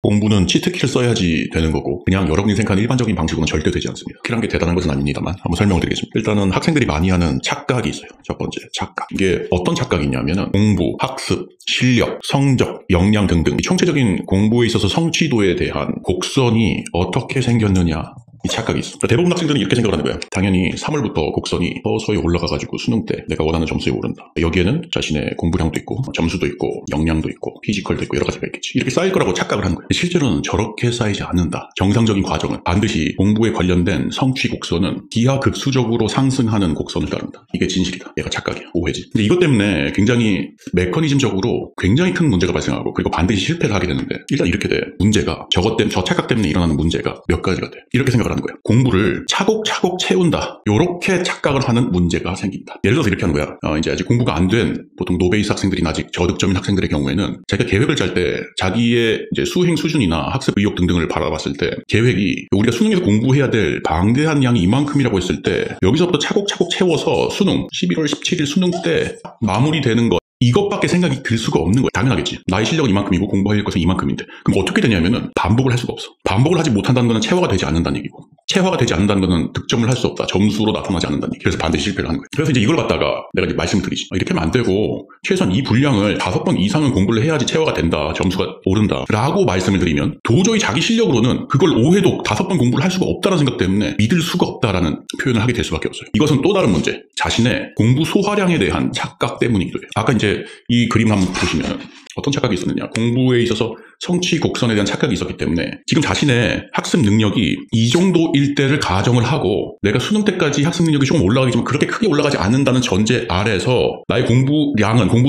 공부는 치트키를 써야지 되는 거고 그냥 여러분이 생각하는 일반적인 방식으로는 절대 되지 않습니다. 치트키란 게 대단한 것은 아닙니다만 한번 설명을 드리겠습니다. 일단은 학생들이 많이 하는 착각이 있어요. 첫 번째 착각. 이게 어떤 착각이 있냐면은 공부, 학습, 실력, 성적, 역량 등등 이 총체적인 공부에 있어서 성취도에 대한 곡선이 어떻게 생겼느냐 이 착각이 있어. 그러니까 대부분 학생들은 이렇게 생각을 하는 거예요. 당연히 3월부터 곡선이 서서히 올라가가지고 수능 때 내가 원하는 점수에 오른다. 여기에는 자신의 공부량도 있고 점수도 있고 역량도 있고 피지컬도 있고 여러 가지가 있겠지. 이렇게 쌓일 거라고 착각을 하는 거예요. 실제로는 저렇게 쌓이지 않는다. 정상적인 과정은 반드시 공부에 관련된 성취 곡선은 기하급수적으로 상승하는 곡선을 따른다. 이게 진실이다. 얘가 착각이야. 오해지. 근데 이것 때문에 굉장히 메커니즘적으로 굉장히 큰 문제가 발생하고 그리고 반드시 실패를 하게 되는데 일단 이렇게 돼. 문제가 저 착각 때문에 일어나는 문제가 몇 가지가 돼. 이렇게 생각을 하는 거예요. 공부를 차곡차곡 채운다. 요렇게 착각을 하는 문제가 생긴다. 예를 들어서 이렇게 하는 거야. 이제 아직 공부가 안 된 보통 노베이스 학생들이나 아직 저득점인 학생들의 경우에는 자기가 계획을 짤 때 자기의 이제 수행 수준이나 학습 의욕 등등을 바라봤을 때 계획이 우리가 수능에서 공부해야 될 방대한 양이 이만큼이라고 했을 때 여기서부터 차곡차곡 채워서 수능 11월 17일 수능 때 마무리되는 것 이것밖에 생각이 들 수가 없는 거야. 당연하겠지. 나의 실력은 이만큼이고 공부할 것은 이만큼인데 그럼 어떻게 되냐면은 반복을 할 수가 없어. 반복을 하지 못한다는 것은 체화가 되지 않는다는 얘기고 체화가 되지 않는다는 것은 득점을 할 수 없다. 점수로 나타나지 않는다는 얘기. 그래서 반드시 실패를 하는 거야. 그래서 이제 이걸 갖다가 내가 이제 말씀드리지. 이렇게 하면 안 되고 최소한 이 분량을 5번 이상은 공부를 해야지 체화가 된다. 점수가 오른다. 라고 말씀을 드리면 도저히 자기 실력으로는 그걸 5회도 5번 공부를 할 수가 없다는 생각 때문에 믿을 수가 없다라는 표현을 하게 될 수밖에 없어요. 이것은 또 다른 문제. 자신의 공부 소화량에 대한 착각 때문이기도 해요. 아까 이제 이 그림 한번 보시면 어떤 착각이 있었느냐. 공부에 있어서 성취 곡선에 대한 착각이 있었기 때문에 지금 자신의 학습 능력이 이 정도일 때를 가정을 하고 내가 수능 때까지 학습 능력이 조금 올라가겠지만 그렇게 크게 올라가지 않는다는 전제 아래서 나의 공부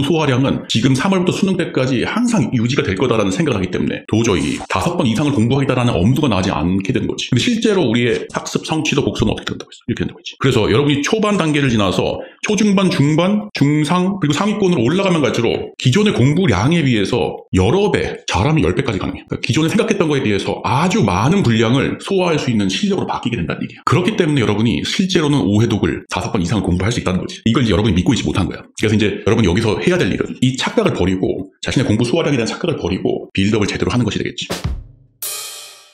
소화량은 지금 3월부터 수능 때까지 항상 유지가 될 거다라는 생각을 하기 때문에 도저히 5번 이상을 공부하겠다라는 엄두가 나지 않게 되는 거지. 근데 실제로 우리의 학습 성취도 곡선은 어떻게 된다고 했어? 이렇게 된다고 했지. 그래서 여러분이 초반 단계를 지나서 초중반, 중반, 중상 그리고 상위권으로 올라가면 갈수록 기존의 공부량에 비해서 여러 배, 잘하면 10배까지 가능해. 그러니까 기존에 생각했던 거에 비해서 아주 많은 분량을 소화할 수 있는 실력으로 바뀌게 된다는 얘기야. 그렇기 때문에 여러분이 실제로는 5회독을 5번 이상을 공부할 수 있다는 거지. 이걸 이제 여러분이 믿고 있지 못한 거야. 그래서 이제 여러분이 여기서 해야 될 일은 이 착각을 버리고 자신의 공부 소화량에 대한 착각을 버리고 빌드업을 제대로 하는 것이 되겠지.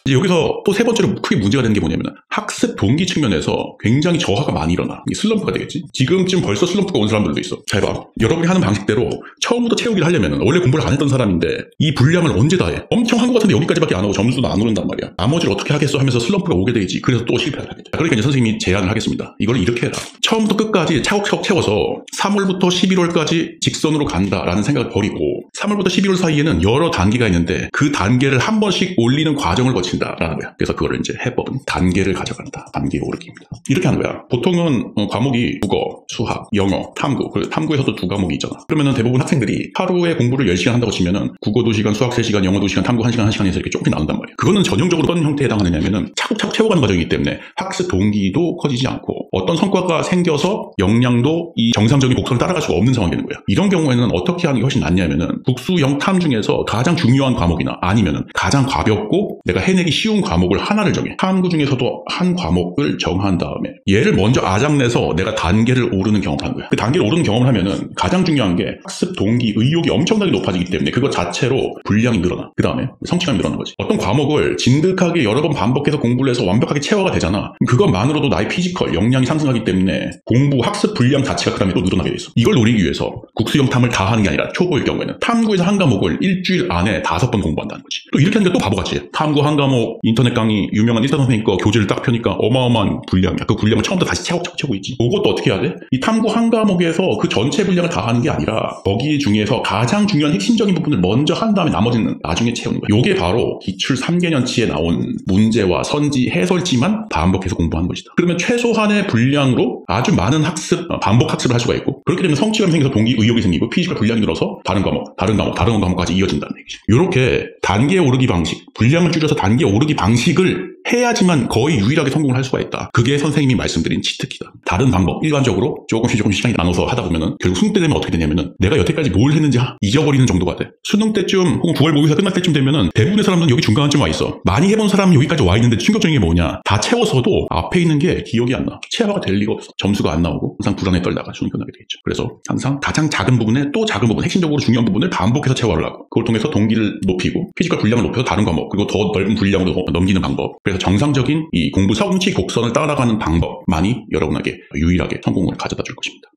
이제 여기서 또 세 번째로 크게 문제가 되는 게 뭐냐면 학습 동기 측면에서 굉장히 저하가 많이 일어나. 이게 슬럼프가 되겠지. 지금쯤 벌써 슬럼프가 온 사람들도 있어. 잘 봐. 여러분이 하는 방식대로 처음부터 채우기를 하려면 원래 공부를 안 했던 사람인데 이 분량을 언제 다 해? 엄청 한 것 같은데 여기까지밖에 안 하고 점수도 안 오른단 말이야. 나머지를 어떻게 하겠어 하면서 슬럼프가 오게 되지. 그래서 또 실패를 하게 돼. 그러니까 이제 선생님이 제안을 하겠습니다. 이걸 이렇게 해라. 처음부터 끝까지 차곡차곡 채워서 3월부터 11월까지 직선으로 간다라는 생각을 버리고 3월부터 12월 사이에는 여러 단계가 있는데 그 단계를 한 번씩 올리는 과정을 거친다라는 거야. 그래서 그거를 이제 해법은 단계를 가져간다. 단계 오르기입니다. 이렇게 하는 거야. 보통은 과목이 국어, 수학, 영어, 탐구. 그리고 탐구에서도 2과목이 있잖아. 그러면은 대부분 학생들이 하루에 공부를 10시간 한다고 치면은 국어 2시간, 수학 3시간, 영어 2시간, 탐구 1시간, 1시간 해서 이렇게 조금 나눈단 말이야. 그거는 전형적으로 어떤 형태에 해당하느냐면은 차곡차곡 채워가는 과정이기 때문에 학습 동기도 커지지 않고 어떤 성과가 생겨서 역량도 이 정상적인 곡선을 따라갈 수가 없는 상황이 되는 거야. 이런 경우에는 어떻게 하는 게 훨씬 낫냐면은 국수, 영, 탐 중에서 가장 중요한 과목이나 아니면은 가장 가볍고 내가 해내기 쉬운 과목을 하나를 정해. 탐구 중에서도 한 과목을 정한 다음에 얘를 먼저 아작내서 내가 단계를 오르는 경험을 하는 거야. 그 단계를 오르는 경험을 하면은 가장 중요한 게 학습 동기, 의욕이 엄청나게 높아지기 때문에 그것 자체로 분량이 늘어나. 그 다음에 성취감이 늘어나는 거지. 어떤 과목을 진득하게 여러 번 반복해서 공부를 해서 완벽하게 체화가 되잖아. 그것만으로도 나의 피지컬, 역량이 상승하기 때문에 공부, 학습 분량 자체가 그 다음에 또 늘어나게 돼 있어. 이걸 노리기 위해서 국수형 탐을 다 하는 게 아니라 초보일 경우에는 탐구에서 한 과목을 일주일 안에 5번 공부한다는 거지. 또 이렇게 하는 게 또 바보같이 해. 탐구 한 과목 인터넷 강의 유명한 일타 선생님 거 교재를 딱 펴니까 어마어마한 분량이야. 그 분량을 처음부터 다시 차곡차곡 채우고 있지. 그것도 어떻게 해야 돼? 이 탐구 한 과목에서 그 전체 분량을 다 하는 게 아니라 거기 중에서 가장 중요한 핵심적인 부분을 먼저 한 다음에 나머지는 나중에 채우는 거야. 요게 바로 기출 3개년치에 나온 문제와 선지, 해설지만 반복해서 공부하는 것이다. 그러면 최소한의 분량으로 아주 많은 학습, 반복 학습을 할 수가 있고 그렇게 되면 성취감이 생겨서 동기, 의욕이 생기고 피지컬 분량이 늘어서 다른 과목까지 이어진다는 얘기죠. 이렇게 단계 오르기 방식, 분량을 줄여서 단계 오르기 방식을 해야지만 거의 유일하게 성공을 할 수가 있다. 그게 선생님이 말씀드린 치트키다. 다른 방법, 일반적으로 조금씩 시간이 나눠서 하다 보면은 결국 수능 때 되면 어떻게 되냐면은 내가 여태까지 뭘 했는지 잊어버리는 정도가 돼. 수능 때쯤 혹은 9월 모의고사 끝날 때쯤 되면은 대부분의 사람들은 여기 중간쯤 와 있어. 많이 해본 사람은 여기까지 와 있는데 충격적인 게 뭐냐? 다 채워서도 앞에 있는 게 기억이 안 나. 체화가 될 리가 없어. 점수가 안 나오고 항상 불안에 떨다가 수능이 끝나게 되겠죠. 그래서 항상 가장 작은 부분에 또 작은 부분, 핵심적으로 중요한 부분을 반복해서 채화를 하고 그걸 통해서 동기를 높이고 피지컬 분량을 높여서 다른 과목 그리고 더 넓은 분량으로 넘기는 방법. 그래서 정상적인 이 공부 성취 곡선을 따라가는 방법만이 여러분에게 유일하게 성공을 가져다 줄 것입니다.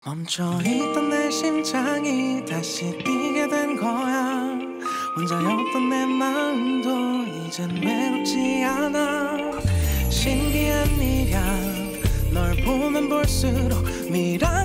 멈춰있던 내 심장이 다시 뛰게 된 거야. 혼자였던 내 마음도 이젠 외롭지 않아. 신기한 일이야. 널 보면 볼수록 미라